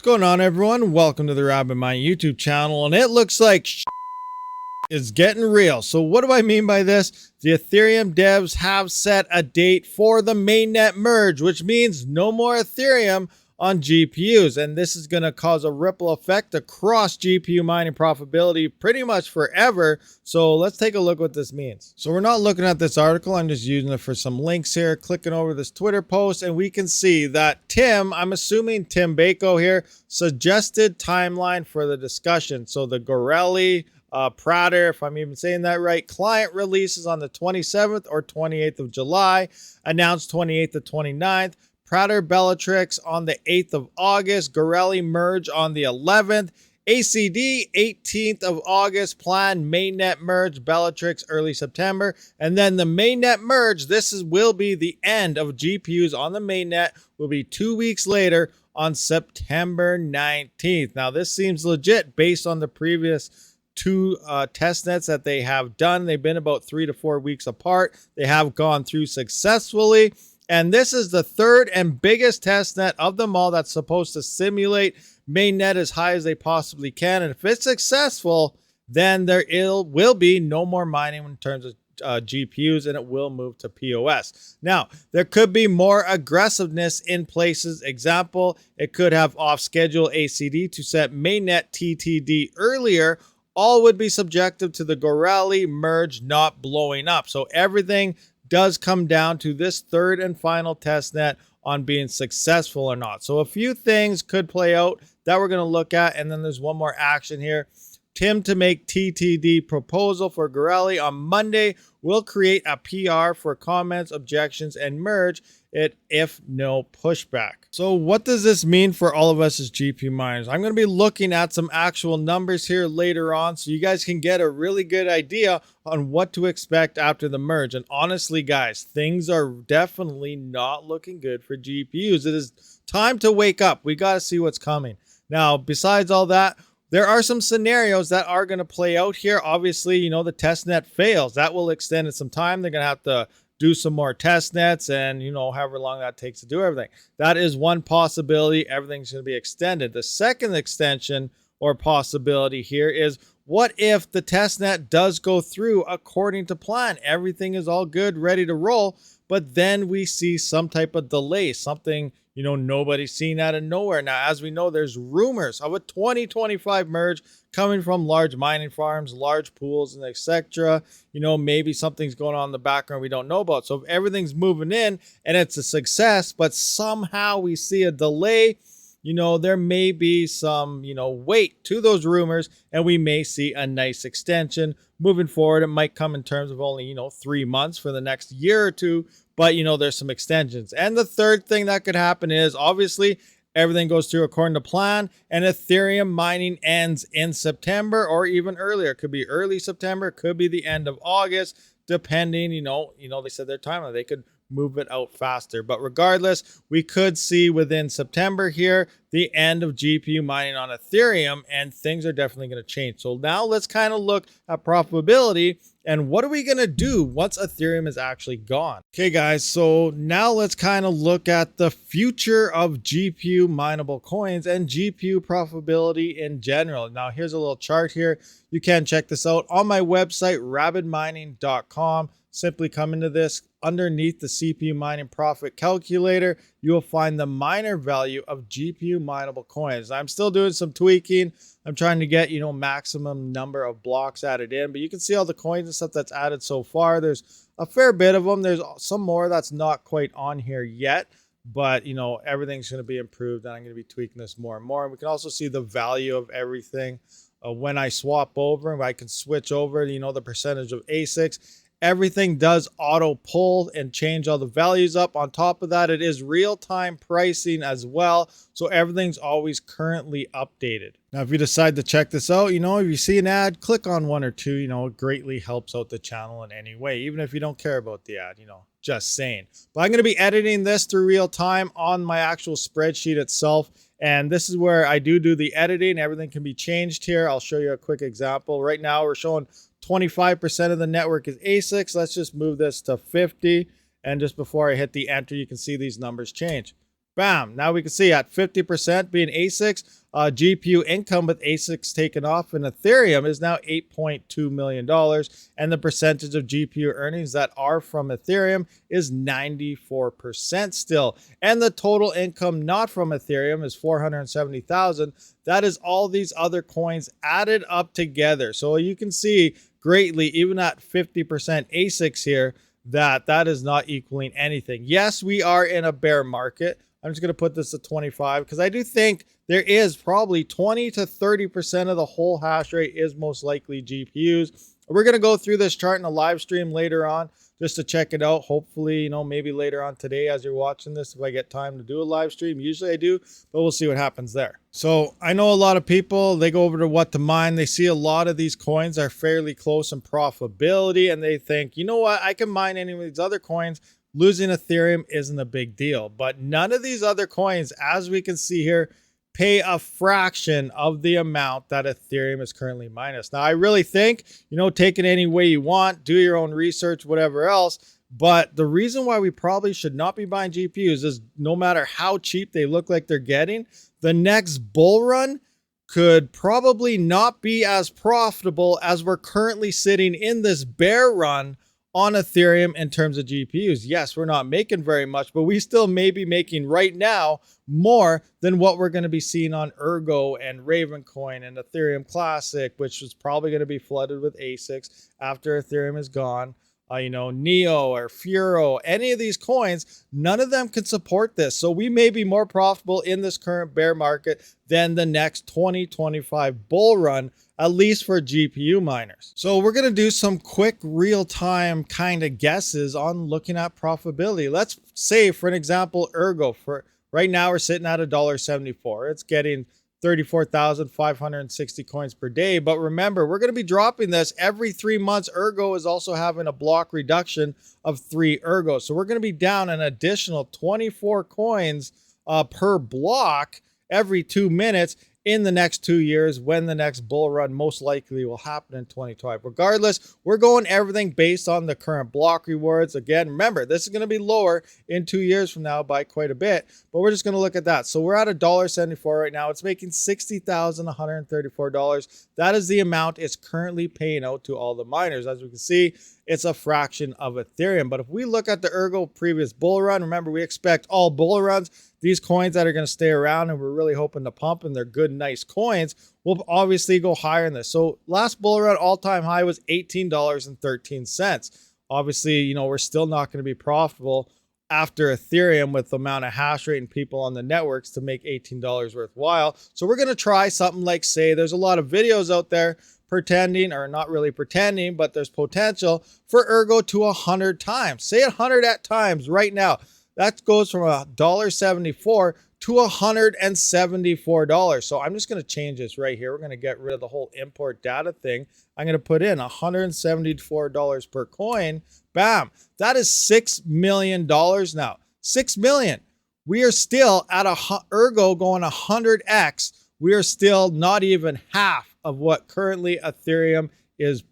What's going on, everyone? Welcome to the RabidMining YouTube channel, and it looks like is getting real. So what do I mean by this? The Ethereum devs have set a date for the mainnet merge, which means no more Ethereum on GPUs, and this is going to cause a ripple effect across GPU mining profitability pretty much forever. So let's take a look what this means. So we're not looking at this article, I'm just using it for some links here, clicking over this Twitter post, and we can see that Tim, I'm assuming Tim Bako here, suggested timeline for the discussion. So the Gorelli Prater, if I'm even saying that right, client releases on the 27th or 28th of July, announced 28th to 29th. Prater Bellatrix on the 8th of August, Gorelli Merge on the 11th, ACD 18th of August, planned mainnet merge, Bellatrix early September, and then the mainnet merge, will be the end of GPUs on the mainnet, will be 2 weeks later on September 19th. Now this seems legit based on the previous two test nets that they have done. They've been about 3 to 4 weeks apart. They have gone through successfully. And this is the third and biggest test net of them all that's supposed to simulate mainnet as high as they possibly can. And if it's successful, then there will be no more mining in terms of GPUs, and it will move to POS. Now, there could be more aggressiveness in places. Example, it could have off-schedule ACD to set mainnet TTD earlier. All would be subjective to the Gorelli merge not blowing up. So everything does come down to this third and final test net on being successful or not. So a few things could play out that we're going to look at, and then there's one more action here. Tim to make TTD proposal for Gorelli on Monday will create a PR for comments, objections, and merge it if no pushback. So what does this mean for all of us as GPU miners? I'm going to be looking at some actual numbers here later on so you guys can get a really good idea on what to expect after the merge. And honestly, guys, things are definitely not looking good for GPUs. It is time to wake up. We got to see what's coming. Now, besides all that, there are some scenarios that are going to play out here. Obviously, you know, the test net fails. That will extend it some time. They're going to have to do some more test nets and, you know, however long that takes to do everything. That is one possibility. Everything's going to be extended. The second extension or possibility here is, what if the test net does go through according to plan? Everything is all good, ready to roll, but then we see some type of delay, something, you know, nobody's seen out of nowhere. Now, as we know, there's rumors of a 2025 merge coming from large mining farms, large pools, and etc. You know, maybe something's going on in the background we don't know about. So if everything's moving in and it's a success, but somehow we see a delay, you know, there may be some, you know, weight to those rumors, and we may see a nice extension moving forward. It might come in terms of only, you know, 3 months for the next year or two, but, you know, there's some extensions. And the third thing that could happen is, obviously, everything goes through according to plan, and Ethereum mining ends in September or even earlier. It could be early September, it could be the end of August, depending, you know, they said their timeline. They could move it out faster. But regardless, we could see within September here the end of GPU mining on Ethereum, and things are definitely going to change. So now let's kind of look at profitability and what are we going to do once Ethereum is actually gone. Okay, guys, so now let's kind of look at the future of GPU mineable coins and GPU profitability in general. Now, here's a little chart here. You can check this out on my website, rabidmining.com. Simply come into this. Underneath the CPU mining profit calculator, you will find the miner value of GPU mineable coins. I'm still doing some tweaking. I'm trying to get, you know, maximum number of blocks added in, but you can see all the coins and stuff that's added so far. There's a fair bit of them. There's some more that's not quite on here yet, but, you know, everything's going to be improved, and I'm going to be tweaking this more and more. And we can also see the value of everything. When I swap over, I can switch over, you know, the percentage of ASICs. Everything does auto pull and change all the values up. On top of that, it is real-time pricing as well. So everything's always currently updated. Now, if you decide to check this out, you know, if you see an ad, click on one or two, you know, it greatly helps out the channel in any way, even if you don't care about the ad, you know, just saying. But I'm going to be editing this through real time on my actual spreadsheet itself. And this is where I do the editing. Everything can be changed here. I'll show you a quick example. Right now, we're showing 25% of the network is ASICs. Let's just move this to 50. And just before I hit the enter, you can see these numbers change. Bam. Now we can see at 50% being ASICs, GPU income with ASICs taken off in Ethereum is now $8.2 million. And the percentage of GPU earnings that are from Ethereum is 94% still. And the total income not from Ethereum is 470,000. That is all these other coins added up together. So you can see greatly, even at 50% ASICs here, that is not equaling anything. Yes, we are in a bear market. I'm just going to put this at 25 because I do think there is probably 20 to 30% of the whole hash rate is most likely GPUs. We're going to go through this chart in a live stream later on just to check it out. Hopefully, you know, maybe later on today as you're watching this, if I get time to do a live stream. Usually I do, but we'll see what happens there. So I know a lot of people, they go over to what to mine. They see a lot of these coins are fairly close in profitability and they think, you know what, I can mine any of these other coins. Losing Ethereum isn't a big deal, but none of these other coins, as we can see here, pay a fraction of the amount that Ethereum is currently minus. Now, I really think, you know, take it any way you want, do your own research, whatever else. But the reason why we probably should not be buying GPUs is no matter how cheap they look like they're getting, the next bull run could probably not be as profitable as we're currently sitting in this bear run on Ethereum in terms of GPUs. Yes, we're not making very much, but we still may be making right now more than what we're going to be seeing on Ergo and Ravencoin and Ethereum Classic, which is probably going to be flooded with ASICs after Ethereum is gone. You know, Neo or Furo, any of these coins, none of them can support this. So we may be more profitable in this current bear market than the next 2025 bull run, at least for GPU miners. So we're going to do some quick real-time kind of guesses on looking at profitability. Let's say, for an example, Ergo. For right now, we're sitting at $1.74. It's getting 34,560 coins per day. But remember, we're going to be dropping this every 3 months. Ergo is also having a block reduction of 3 Ergo. So we're going to be down an additional 24 coins per block every 2 minutes in the next 2 years when the next bull run most likely will happen in 2025. Regardless, we're going everything based on the current block rewards. Again, remember, this is going to be lower in 2 years from now by quite a bit, but we're just going to look at that. So we're at $1.74 right now. It's making $60,134. That is the amount it's currently paying out to all the miners. As we can see, it's a fraction of Ethereum. But if we look at the Ergo previous bull run, remember, we expect all bull runs, these coins that are going to stay around and we're really hoping to pump and they're good, nice coins, will obviously go higher than this. So last bull run all-time high was $18.13. Obviously, you know, we're still not going to be profitable after Ethereum with the amount of hash rate and people on the networks to make $18 worthwhile. So we're going to try something like, say, there's a lot of videos out there pretending, or not really pretending, but there's potential for Ergo to 100 times. Say 100 at times right now. That goes from $1.74 to $174. So I'm just going to change this right here. We're going to get rid of the whole import data thing. I'm going to put in $174 per coin. Bam. That is $6 million now. 6 million. We are still at Ergo going 100x. We are still not even half of what currently Ethereum is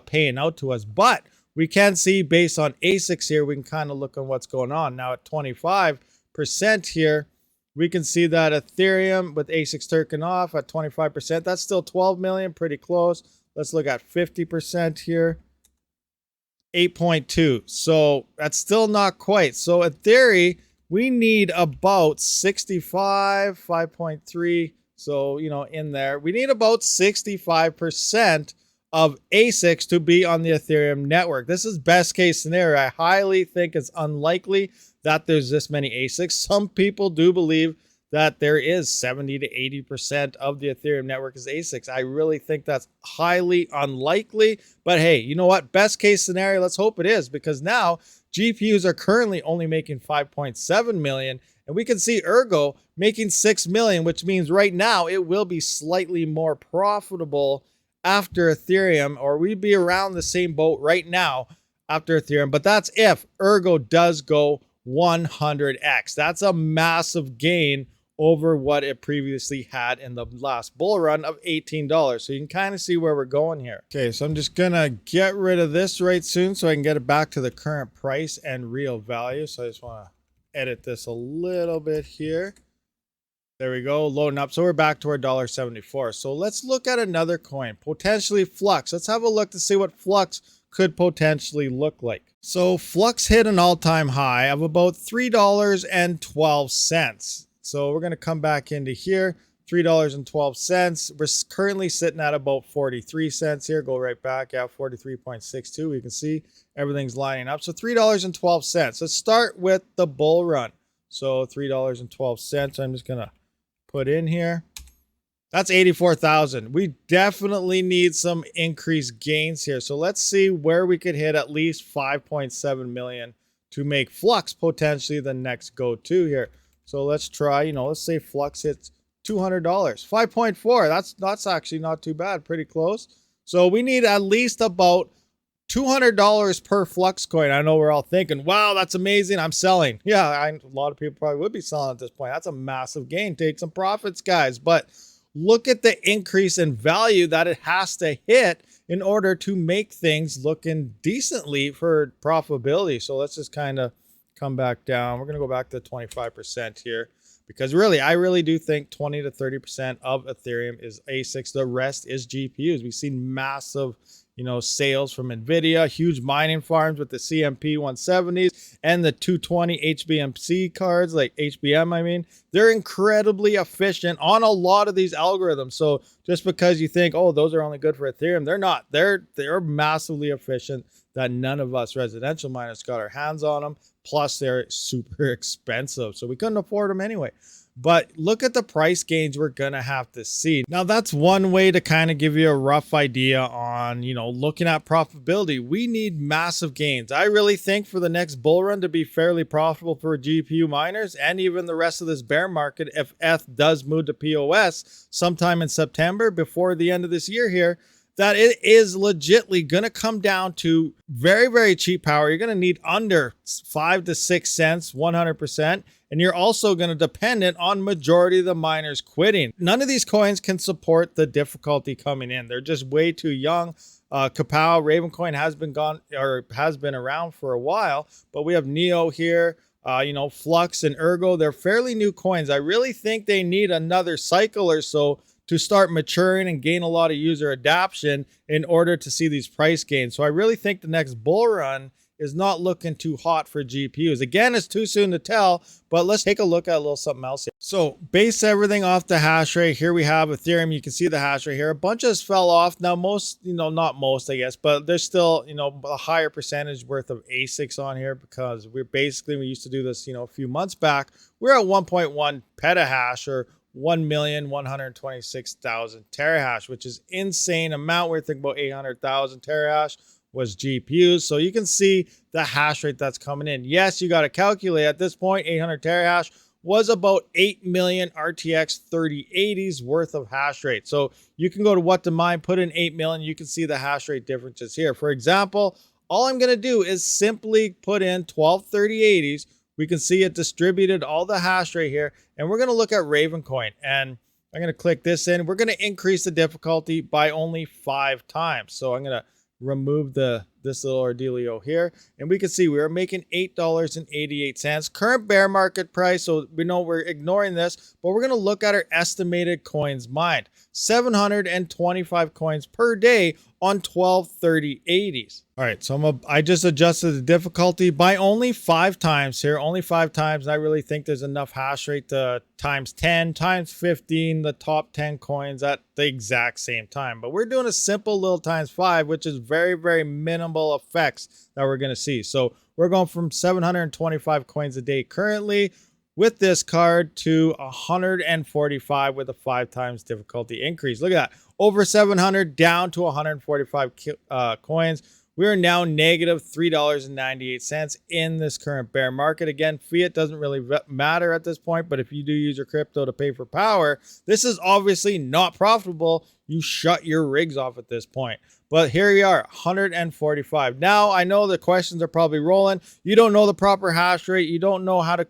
paying out to us. But we can see based on ASICs here, we can kind of look on what's going on. Now at 25% here, we can see that Ethereum with ASICs taken off at 25%. That's still 12 million, pretty close. Let's look at 50% here. 8.2. So that's still not quite. So in theory, we need about 65, 5.3. So, you know, in there, we need about 65% of ASICs to be on the Ethereum network. This is best case scenario. I highly think it's unlikely that there's this many ASICs. Some people do believe that there is 70 to 80% of the Ethereum network is ASICs. I really think that's highly unlikely, but hey, you know what? Best case scenario, let's hope it is, because now GPUs are currently only making 5.7 million, and we can see Ergo making 6 million, which means right now it will be slightly more profitable after Ethereum, or we'd be around the same boat right now after Ethereum. But that's if Ergo does go 100x. That's a massive gain over what it previously had in the last bull run of $18. So you can kind of see where we're going here. Okay, so I'm just gonna get rid of this right soon so I can get it back to the current price and real value. So I just wanna edit this a little bit here. There we go, loading up. So we're back to our $1.74. So let's look at another coin, potentially Flux. Let's have a look to see what Flux could potentially look like. So Flux hit an all-time high of about $3.12. So we're going to come back into here, $3.12. We're currently sitting at about 43 cents here. Go right back at 43.62. We can see everything's lining up. So $3.12. Let's start with the bull run. So $3.12. I'm just going to put in here. That's 84,000. We definitely need some increased gains here. So let's see where we could hit at least 5.7 million to make Flux potentially the next go-to here. So let's try, let's say Flux hits $200, 5.4. That's actually not too bad, pretty close. So we need at least about $200 per Flux coin. I know we're all thinking, wow, that's amazing, I'm selling. Yeah, a lot of people probably would be selling at this point. That's a massive gain. Take some profits, guys. But look at the increase in value that it has to hit in order to make things looking decently for profitability. So let's just kind of come back down. We're going to go back to 25% here, because really, I really do think 20 to 30% of Ethereum is ASICs. The rest is GPUs. We've seen massive sales from NVIDIA, huge mining farms with the CMP 170s and the 220 HBMC cards, like HBM, I mean. They're incredibly efficient on a lot of these algorithms. So just because you think, oh, those are only good for Ethereum, they're not. They're massively efficient that none of us residential miners got our hands on them. Plus, they're super expensive. So we couldn't afford them anyway. But look at the price gains we're going to have to see. Now, that's one way to kind of give you a rough idea on, looking at profitability. We need massive gains. I really think for the next bull run to be fairly profitable for GPU miners and even the rest of this bear market, if ETH does move to POS sometime in September before the end of this year here, that it is legitly going to come down to very, very cheap power. You're going to need under 5 to 6 cents, 100%. And you're also going to dependent on majority of the miners quitting. None of these coins can support the difficulty coming in. They're just way too young. Kapow, Ravencoin has been gone or has been around for a while, but we have Neo here. Flux and Ergo, they're fairly new coins. I really think they need another cycle or so to start maturing and gain a lot of user adoption in order to see these price gains. So I really think the next bull run is not looking too hot for GPUs. Again, it's too soon to tell, but let's take a look at a little something else here. So base everything off the hash rate. Here we have Ethereum. You can see the hash rate here. A bunch of us fell off. Now most, not most, I guess, but there's still, a higher percentage worth of ASICs on here, because we used to do this, a few months back. We're at 1.1 petahash or 1,126,000 terahash, which is insane amount. We're thinking about 800,000 terahash was GPUs. So you can see the hash rate that's coming in. Yes, you got to calculate at this point, 800 terahash was about 8 million RTX 3080s worth of hash rate. So you can go to what to mine, put in 8 million. You can see the hash rate differences here. For example, all I'm going to do is simply put in 12 3080s. We can see it distributed all the hash rate here. And we're going to look at Ravencoin. And I'm going to click this in. We're going to increase the difficulty by only 5 times. So I'm going to remove this little ordealio here, and we can see we are making $8.88 current bear market price. So we know we're ignoring this, but we're going to look at our estimated coins mined. 725 coins per day on 12 3080s. All right, so I just adjusted the difficulty by only 5 times here, only 5 times. And I really think there's enough hash rate to times 10, times 15, the top 10 coins at the exact same time. But we're doing a simple little times 5, which is very, very minimal effects that we're going to see. So we're going from 725 coins a day currently with this card to 145 with a 5 times difficulty increase. Look at that, over 700 down to 145 coins. We are now negative $3.98 in this current bear market. Again, fiat doesn't really matter at this point, but if you do use your crypto to pay for power, this is obviously not profitable. You shut your rigs off at this point. But here you are, 145. Now, I know the questions are probably rolling. You don't know the proper hash rate. You don't know how to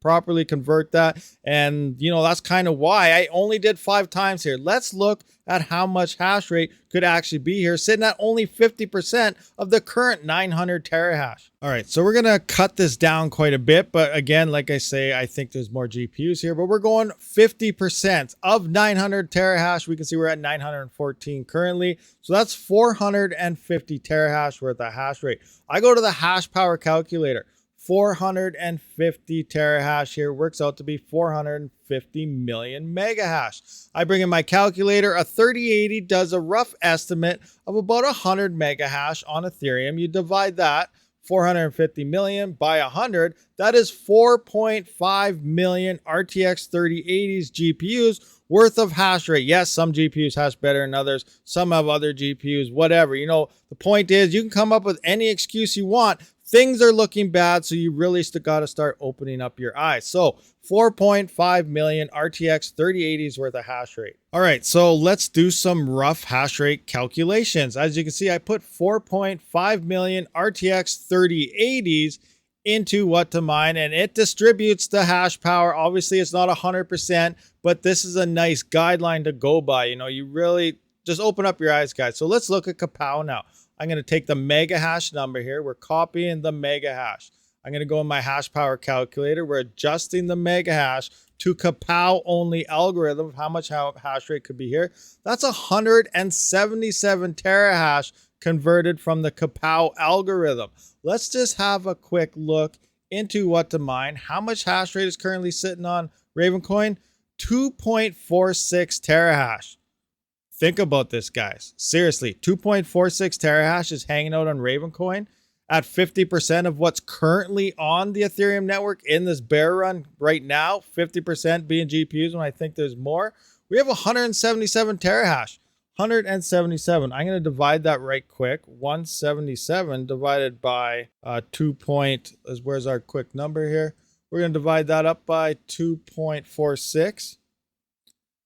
properly convert that. And you know, that's kind of why I only did 5 times here. Let's look at how much hash rate could actually be here, sitting at only 50% of the current 900 terahash. All right, so we're gonna cut this down quite a bit, but again, like I say, I think there's more GPUs here, but we're going 50% of 900 terahash. We can see we're at 914 currently, so that's 450 terahash worth of hash rate. I go to the hash power calculator. 450 terahash here works out to be 450 million mega hash. I bring in my calculator. A 3080 does a rough estimate of about 100 mega hash on Ethereum. You divide that 450 million by 100, that is 4.5 million RTX 3080s GPUs worth of hash rate. Yes, some GPUs hash better than others. Some have other GPUs, whatever. You know, the point is you can come up with any excuse you want. Things are looking bad, so you really still got to start opening up your eyes. So 4.5 million RTX 3080s worth of hash rate. All right, so let's do some rough hash rate calculations. As you can see, I put 4.5 million RTX 3080s into what to mine, and it distributes the hash power. Obviously, it's not 100%, but this is a nice guideline to go by. You know, you really just open up your eyes, guys. So let's look at Kapow now. I'm going to take the mega hash number here. We're copying the mega hash. I'm going to go in my hash power calculator. We're adjusting the mega hash to Kapow only algorithm of how much hash rate could be here. That's 177 terahash converted from the Kapow algorithm. Let's just have a quick look into what to mine. How much hash rate is currently sitting on Ravencoin? 2.46 terahash. Think about this, guys. Seriously, 2.46 terahash is hanging out on Ravencoin at 50% of what's currently on the Ethereum network in this bear run right now. 50% being GPUs, when I think there's more. We have 177 terahash. 177. I'm going to divide that right quick. 177 divided by where's our quick number here? We're going to divide that up by 2.46.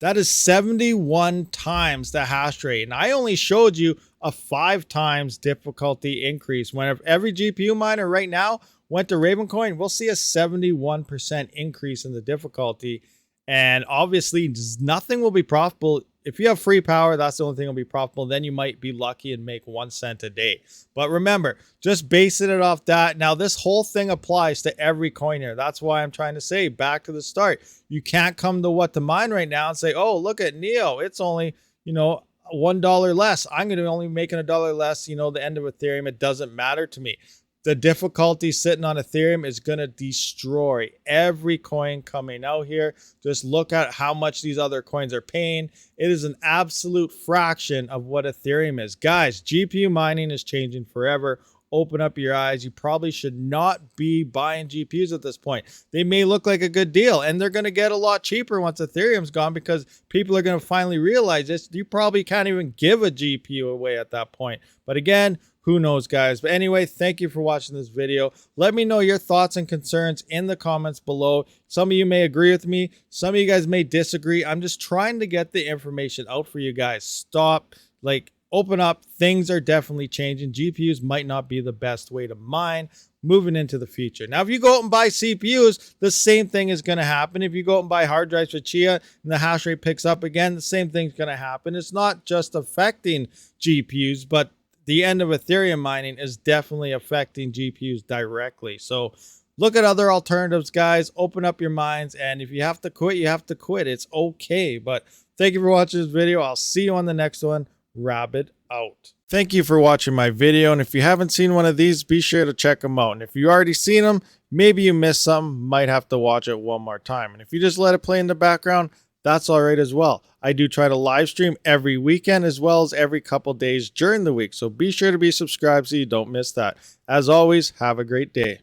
That is 71 times the hash rate. And I only showed you a 5 times difficulty increase. Whenever every GPU miner right now went to Ravencoin, we'll see a 71% increase in the difficulty. And obviously, nothing will be profitable. If you have free power, that's the only thing that will be profitable. Then you might be lucky and make 1 cent a day. But remember, just basing it off that. Now, this whole thing applies to every coin here. That's why I'm trying to say back to the start. You can't come to what to mine right now and say, oh, look at Neo. It's only, you know, $1 less. I'm going to only making $1 less, you know, the end of Ethereum. It doesn't matter to me. The difficulty sitting on Ethereum is going to destroy every coin coming out here. Just look at how much these other coins are paying. It is an absolute fraction of what Ethereum is. Guys, GPU mining is changing forever. Open up your eyes. You probably should not be buying GPUs at this point. They may look like a good deal, and they're going to get a lot cheaper once Ethereum's gone because people are going to finally realize this. You probably can't even give a GPU away at that point. But again, who knows, guys? But anyway, thank you for watching this video. Let me know your thoughts and concerns in the comments below. Some of you may agree with me. Some of you guys may disagree. I'm just trying to get the information out for you guys. Stop, open up. Things are definitely changing. GPUs might not be the best way to mine moving into the future. Now, if you go out and buy CPUs, the same thing is going to happen. If you go out and buy hard drives for Chia and the hash rate picks up again, the same thing's going to happen. It's not just affecting GPUs, but the end of Ethereum mining is definitely affecting GPUs directly. So look at other alternatives, guys. Open up your minds. And if you have to quit, you have to quit. It's okay. But thank you for watching this video. I'll see you on the next one. Rabid out. Thank you for watching my video. And if you haven't seen one of these, be sure to check them out. And if you already seen them, maybe you missed some, might have to watch it one more time. And if you just let it play in the background, that's all right as well. I do try to live stream every weekend as well as every couple days during the week. So be sure to be subscribed so you don't miss that. As always, have a great day.